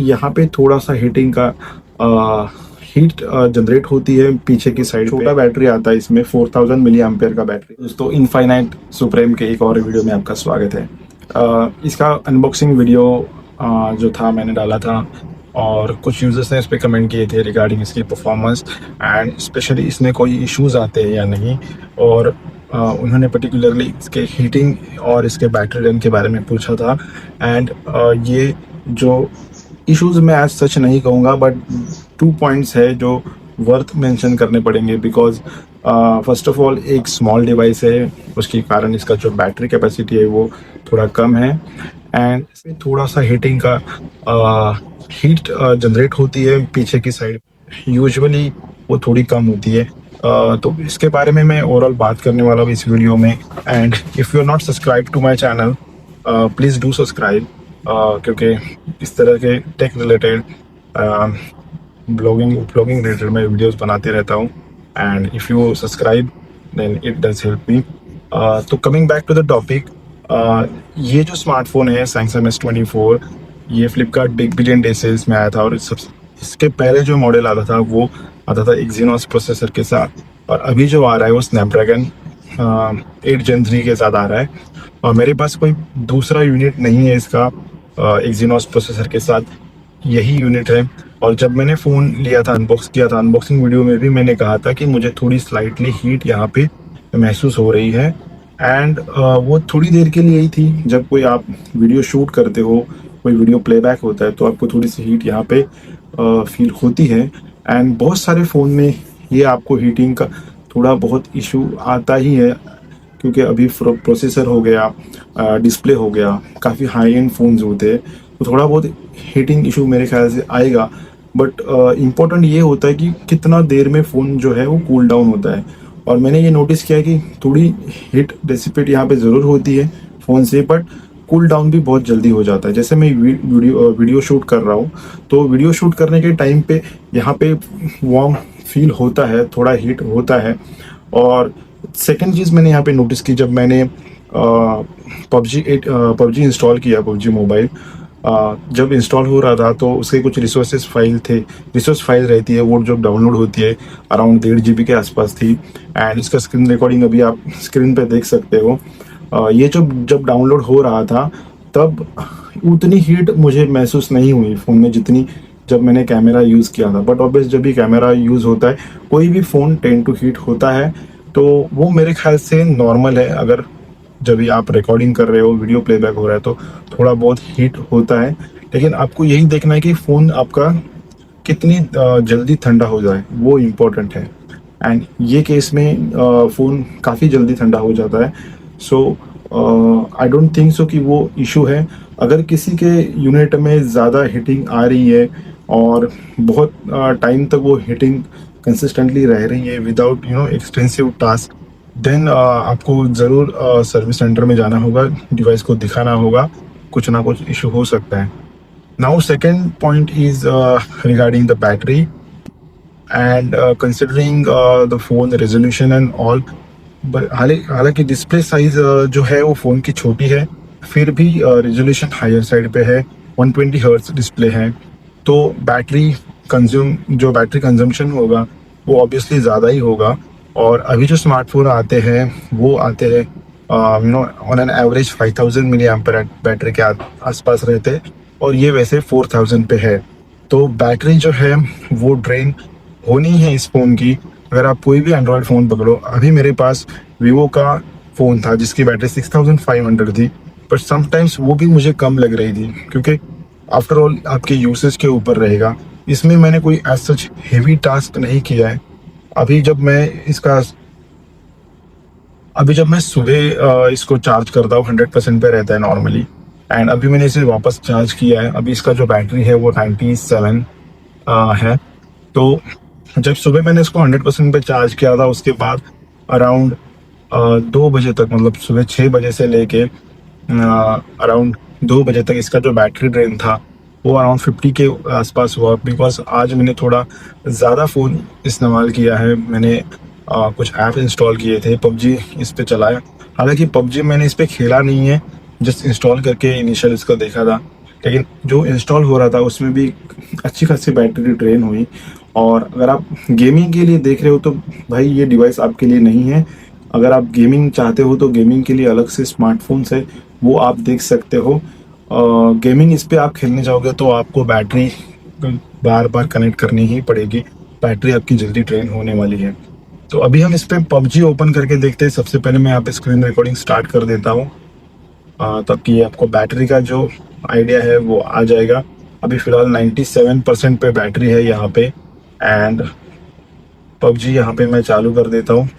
यहाँ पे थोड़ा सा हीटिंग का हीट जनरेट होती है पीछे की साइड। छोटा बैटरी आता है इसमें, 4000 मिली एम्पेयर का बैटरी। दोस्तों, इनफाइनाइट सुप्रीम के एक और वीडियो में आपका स्वागत है। इसका अनबॉक्सिंग वीडियो जो था मैंने डाला था और कुछ यूजर्स ने इस पर कमेंट किए थे रिगार्डिंग इसकी परफॉर्मेंस एंड स्पेशली इसमें कोई इश्यूज आते हैं या नहीं, और उन्होंने पर्टिकुलरली इसके हीटिंग और इसके बैटरी रन के बारे में पूछा था। एंड ये जो इश्यूज मैं आज सच नहीं कहूँगा, बट 2 पॉइंट्स है जो वर्थ मेंशन करने पड़ेंगे। बिकॉज फर्स्ट ऑफ ऑल एक स्मॉल डिवाइस है, उसके कारण इसका जो बैटरी कैपेसिटी है वो थोड़ा कम है एंड इसमें थोड़ा सा हीटिंग का हीट जनरेट होती है पीछे की साइड, यूजुअली वो थोड़ी कम होती है। तो इसके बारे में मैं ओवरऑल बात करने वाला हूँ इस वीडियो में। And if you are not subscribe to my channel, please do subscribe, क्योंकि इस तरह के टेक रिलेटेड ब्लॉगिंग रिलेटेड मैं वीडियोस बनाते रहता हूँ। And if you subscribe then it does help me. तो coming back to the topic, ये जो स्मार्टफोन है सैमसंग S24, ये Flipkart big billion day sales में आया था और इसके पहले जो मॉडल आता था वो आता था एक्जीनोस प्रोसेसर के साथ, और अभी जो आ रहा है वो स्नैपड्रैगन 8 Gen 3 के साथ आ रहा है। और मेरे पास कोई दूसरा यूनिट नहीं है इसका एक्जीनोस प्रोसेसर के साथ, यही यूनिट है। और जब मैंने फ़ोन लिया था, अनबॉक्स किया था, अनबॉक्सिंग वीडियो में भी मैंने कहा था कि मुझे थोड़ी स्लाइटली हीट यहाँ पे महसूस हो रही है। एंड वो थोड़ी देर के लिए ही थी। जब कोई आप वीडियो शूट करते हो, कोई वीडियो प्लेबैक होता है, तो आपको थोड़ी सी हीट यहाँ पे फील होती है। एंड बहुत सारे फ़ोन में ये आपको हीटिंग का थोड़ा बहुत इशू आता ही है, क्योंकि अभी प्रोसेसर हो गया, डिस्प्ले हो गया, काफ़ी हाई एंड फ़ोन्स होते हैं, तो थोड़ा बहुत हीटिंग इशू मेरे ख्याल से आएगा। बट इम्पोर्टेंट ये होता है कि कितना देर में फ़ोन जो है वो कूल डाउन होता है। और मैंने ये नोटिस किया कि थोड़ी हीट डिसिपेट यहाँ पे ज़रूर होती है फ़ोन से, बट कूल डाउन भी बहुत जल्दी हो जाता है। जैसे मैं वीडियो शूट कर रहा हूँ, तो वीडियो शूट करने के टाइम पे यहाँ पे वार्म फील होता है, थोड़ा हीट होता है। और सेकंड चीज़ मैंने यहाँ पे नोटिस की, जब मैंने पबजी इंस्टॉल किया, पबजी मोबाइल जब इंस्टॉल हो रहा था, तो उसके कुछ रिसोर्स फाइल रहती है, वो जब डाउनलोड होती है अराउंड 1.5 GB के आसपास थी। एंड इसका स्क्रीन रिकॉर्डिंग अभी आप स्क्रीन पे देख सकते हो। ये जब डाउनलोड हो रहा था, तब उतनी हीट मुझे महसूस नहीं हुई फ़ोन में जितनी जब मैंने कैमरा यूज़ किया था। बट ऑब्वियस जब भी कैमरा यूज़ होता है, कोई भी फ़ोन टेंड टू हीट होता है, तो वो मेरे ख्याल से नॉर्मल है। अगर जब भी आप रिकॉर्डिंग कर रहे हो, वीडियो प्लेबैक हो रहा है, तो थोड़ा बहुत हीट होता है। लेकिन आपको यही देखना है कि फ़ोन आपका कितनी जल्दी ठंडा हो जाए, वो इम्पोर्टेंट है। एंड ये केस में फ़ोन काफ़ी जल्दी ठंडा हो जाता है। सो आई डोंट थिंक सो कि वो इशू है। अगर किसी के यूनिट में ज़्यादा हीटिंग आ रही है और बहुत टाइम तक वो हीटिंग कंसिस्टेंटली रह रही है विदाउट एक्सटेंसिव टास्क, देन आपको ज़रूर सर्विस सेंटर में जाना होगा, डिवाइस को दिखाना होगा, कुछ ना कुछ इशू हो सकता है। Now second point is regarding the battery and considering the phone resolution and all. हालांकि डिस्प्ले साइज जो है वो फ़ोन की छोटी है, फिर भी रेजोल्यूशन हायर साइड पे है, 120 हर्ट्ज डिस्प्ले है। तो बैटरी कंजम्पशन होगा वो ऑब्वियसली ज़्यादा ही होगा। और अभी जो स्मार्टफोन आते हैं वो आते हैं on an average 5000 milli ampere battery के आसपास रहते हैं, और ये वैसे 4000 पे है। तो बैटरी जो है वो ड्रेन होनी है इस फ़ोन की। अगर आप कोई भी एंड्रॉयड फ़ोन पकड़ो, अभी मेरे पास वीवो का फ़ोन था जिसकी बैटरी 6500 थी, बट समटाइम्स वो भी मुझे कम लग रही थी, क्योंकि आफ्टर ऑल आपके यूसेज के ऊपर रहेगा। इसमें मैंने कोई एज सच हेवी टास्क नहीं किया है। अभी जब मैं सुबह इसको चार्ज करता हूँ, 100% पे रहता है नॉर्मली। एंड अभी मैंने इसे वापस चार्ज किया है, अभी इसका जो बैटरी है वो 97 है। तो जब सुबह मैंने इसको 100% पे चार्ज किया था, उसके बाद अराउंड 2 बजे तक, मतलब सुबह 6 बजे से लेके अराउंड 2 बजे तक इसका जो बैटरी ड्रेन था वो अराउंड 50 के आसपास हुआ। बिकॉज आज मैंने थोड़ा ज़्यादा फ़ोन इस्तेमाल किया है, मैंने कुछ ऐप इंस्टॉल किए थे, पबजी इस पे चलाया। हालांकि पबजी मैंने इस पे खेला नहीं है, जस्ट इंस्टॉल करके इनिशियल इसका देखा था। लेकिन जो इंस्टॉल हो रहा था उसमें भी अच्छी खासी बैटरी ड्रेन हुई। और अगर आप गेमिंग के लिए देख रहे हो तो भाई ये डिवाइस आपके लिए नहीं है। अगर आप गेमिंग चाहते हो तो गेमिंग के लिए अलग से स्मार्टफोन्स है, वो आप देख सकते हो। गेमिंग इस पे आप खेलने जाओगे तो आपको बैटरी बार बार कनेक्ट करनी ही पड़ेगी, बैटरी आपकी जल्दी ड्रेन होने वाली है। तो अभी हम इस पे पबजी ओपन करके देखते हैं। सबसे पहले मैं यहाँ पे स्क्रीन रिकॉर्डिंग स्टार्ट कर देता हूँ, तब कि आपको बैटरी का जो आइडिया है वो आ जाएगा। अभी फिलहाल 97% पे बैटरी है यहाँ पे। एंड पबजी यहाँ पे मैं चालू कर देता हूँ।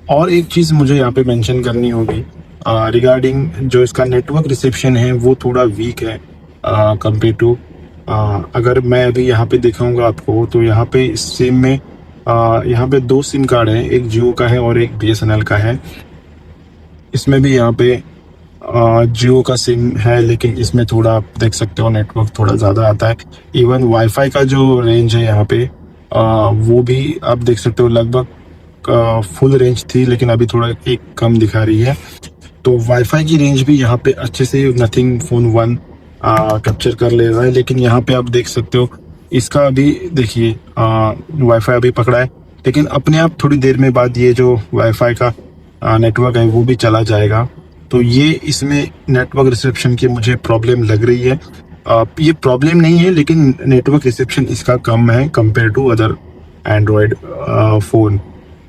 और एक चीज़ मुझे यहाँ पे मेंशन करनी होगी रिगार्डिंग जो इसका नेटवर्क रिसेप्शन है वो थोड़ा वीक है कंपेयर टू। अगर मैं अभी यहाँ पे दिखाऊंगा आपको तो यहाँ पे इस सिम में यहाँ पे 2 सिम कार्ड हैं, एक जियो का है और एक BSNL का है। इसमें भी यहाँ पे जियो का सिम है, लेकिन इसमें थोड़ा आप देख सकते हो नेटवर्क थोड़ा ज़्यादा आता है। इवन वाईफाई का जो रेंज है यहाँ पे वो भी आप देख सकते हो लगभग फुल रेंज थी, लेकिन अभी थोड़ा एक कम दिखा रही है। तो वाईफाई की रेंज भी यहाँ पे अच्छे से नथिंग फोन 1 कैप्चर कर ले रहा है। लेकिन यहाँ पे आप देख सकते हो इसका अभी देखिए वाईफाई अभी पकड़ा है, लेकिन अपने आप थोड़ी देर में बाद ये जो वाईफाई का नेटवर्क है वो भी चला जाएगा। तो ये इसमें नेटवर्क रिसेप्शन की मुझे प्रॉब्लम लग रही है। ये प्रॉब्लम नहीं है, लेकिन नेटवर्क रिसेप्शन इसका कम है compare to other Android phone.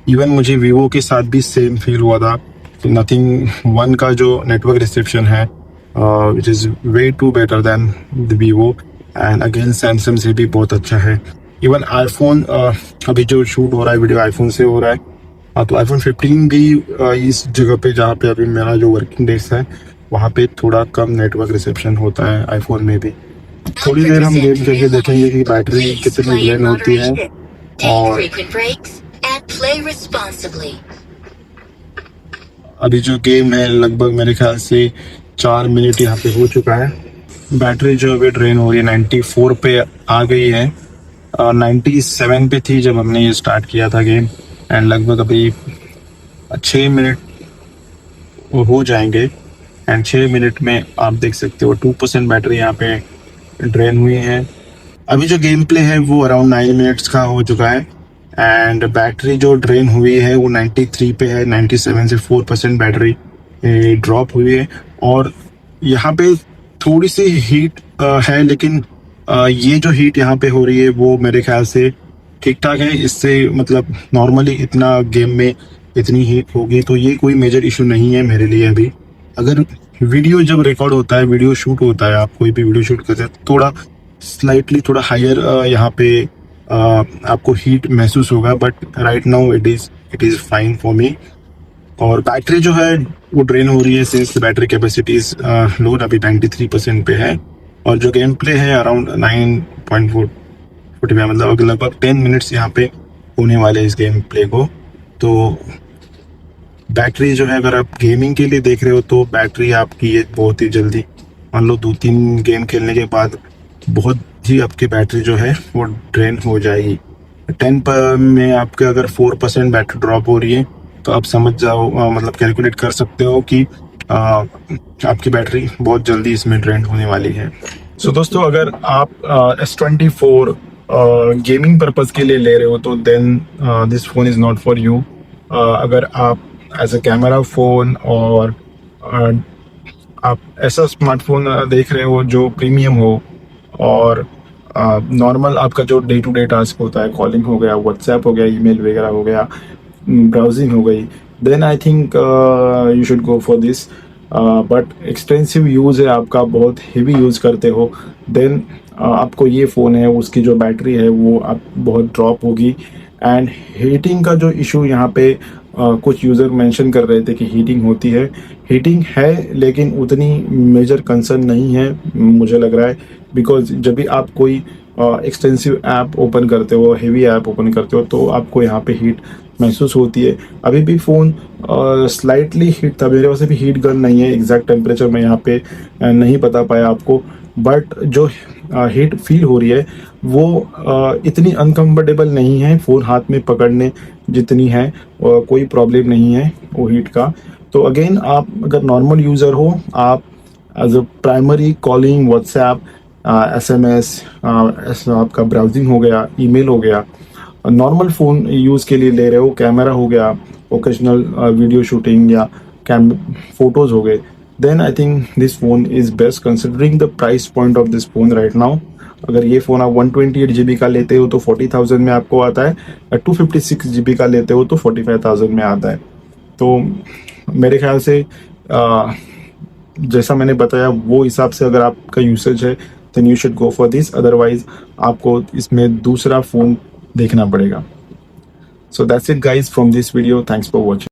Even मुझे वीवो के साथ भी सेम फील हुआ था। तो नथिंग 1 का जो नेटवर्क रिसेप्शन है which is way too better than the Vivo. And again Samsung से भी बहुत अच्छा है। इवन आईफोन अभी जो शूट हो रहा है वीडियो आईफोन से हो रहा है। तो आईफोन 15 भी इस जगह पे जहाँ पे अभी मेरा जो वर्किंग डेज है वहाँ पे थोड़ा कम नेटवर्क रिसेप्शन होता है आईफोन में भी। थोड़ी देर हम गेम करके देखेंगे कि बैटरी कितनी ड्रेन होती है। और अभी जो गेम है लगभग मेरे ख्याल से 4 मिनट यहाँ पे हो चुका है। बैटरी जो अभी ड्रेन हो रही है 94 पे आ गई है। 97 पे थी जब हमने ये स्टार्ट किया था गेम। एंड लगभग अभी 6 मिनट हो जाएंगे। एंड 6 मिनट में आप देख सकते हो 2% बैटरी यहाँ पे ड्रेन हुई है। अभी जो गेम प्ले है वो अराउंड 9 मिनट्स का हो चुका है। एंड बैटरी जो ड्रेन हुई है वो 93 पे है। 97 से 4% बैटरी ड्रॉप हुई है। और यहाँ पे थोड़ी सी हीट है, लेकिन ये जो हीट यहाँ पे हो रही है वो मेरे ख्याल से ठीक ठाक है। इससे मतलब नॉर्मली इतना गेम में इतनी हीट होगी तो ये कोई मेजर इशू नहीं है मेरे लिए अभी। अगर वीडियो जब रिकॉर्ड होता है, वीडियो शूट होता है, आप कोई भी वीडियो शूट करते हैं थोड़ा स्लाइटली थोड़ा हायर यहाँ पे आपको हीट महसूस होगा। But right now it is fine for me. और बैटरी जो है वो ड्रेन हो रही है since battery capacity is low, अभी 93% पे है। और जो गेम प्ले है अराउंड 9.45 मतलब लगभग 10 मिनट्स यहाँ पे होने वाले इस गेम प्ले को। तो बैटरी जो है अगर आप गेमिंग के लिए देख रहे हो तो बैटरी आपकी ये बहुत ही जल्दी मान लो 2-3 गेम खेलने के बाद बहुत ही आपकी बैटरी जो है वो ड्रेन हो जाएगी। 10 में आपके अगर 4% बैटरी ड्रॉप हो रही है तो आप समझ जाओ मतलब कैलकुलेट कर सकते हो कि आपकी बैटरी बहुत जल्दी इसमें ड्रेन होने वाली है। सो दोस्तों अगर आप S24 गेमिंग पर्पस के लिए ले रहे हो तो then this phone is not for you. अगर आप एज अ कैमरा फ़ोन और आप ऐसा स्मार्टफोन देख रहे हो जो प्रीमियम हो और नॉर्मल आपका जो डे टू डे टास्क होता है, कॉलिंग हो गया, व्हाट्सएप हो गया, ईमेल वगैरह हो गया, ब्राउजिंग हो गई, then I think you should go for this. But extensive use है आपका, बहुत हेवी यूज़ करते हो, देन आपको ये फ़ोन है उसकी जो बैटरी है वो आप बहुत ड्रॉप होगी। एंड हीटिंग का जो इशू यहाँ पे कुछ यूज़र मेंशन कर रहे थे कि हीटिंग होती है, हीटिंग है लेकिन उतनी मेजर कंसर्न नहीं है मुझे लग रहा है। बिकॉज जब भी आप कोई एक्सटेंसिव ऐप ओपन करते हो, हेवी ऐप ओपन करते हो तो आपको यहाँ पे हीट महसूस होती है। अभी भी फ़ोन स्लाइटली हीट था, मेरे पास भी हीट गन नहीं है, एग्जैक्ट टेम्परेचर मैं यहाँ पे नहीं बता पाया आपको। बट जो हीट फील हो रही है वो इतनी अनकंफर्टेबल नहीं है फ़ोन हाथ में पकड़ने जितनी है, कोई प्रॉब्लम नहीं है वो हीट का। तो अगेन आप अगर नॉर्मल यूज़र हो, आप as a primary calling, WhatsApp SMS, आपका ब्राउजिंग हो गया, ईमेल हो गया, नॉर्मल फ़ोन यूज़ के लिए ले रहे हो, कैमरा हो गया, ओकेजनल वीडियो शूटिंग या कैम फोटोज़ हो गए, then I think this phone is best considering the price point of this phone right now. अगर ये फ़ोन आप 128 GB का लेते हो तो 40,000 में आपको आता है, 256 GB का लेते हो तो 45,000 में आता है। तो मेरे ख्याल से जैसा मैंने बताया वो हिसाब से अगर आपका यूसेज है then you should go for this, otherwise आपको इसमें दूसरा फ़ोन देखना पड़ेगा। So that's it guys from this video, thanks for watching.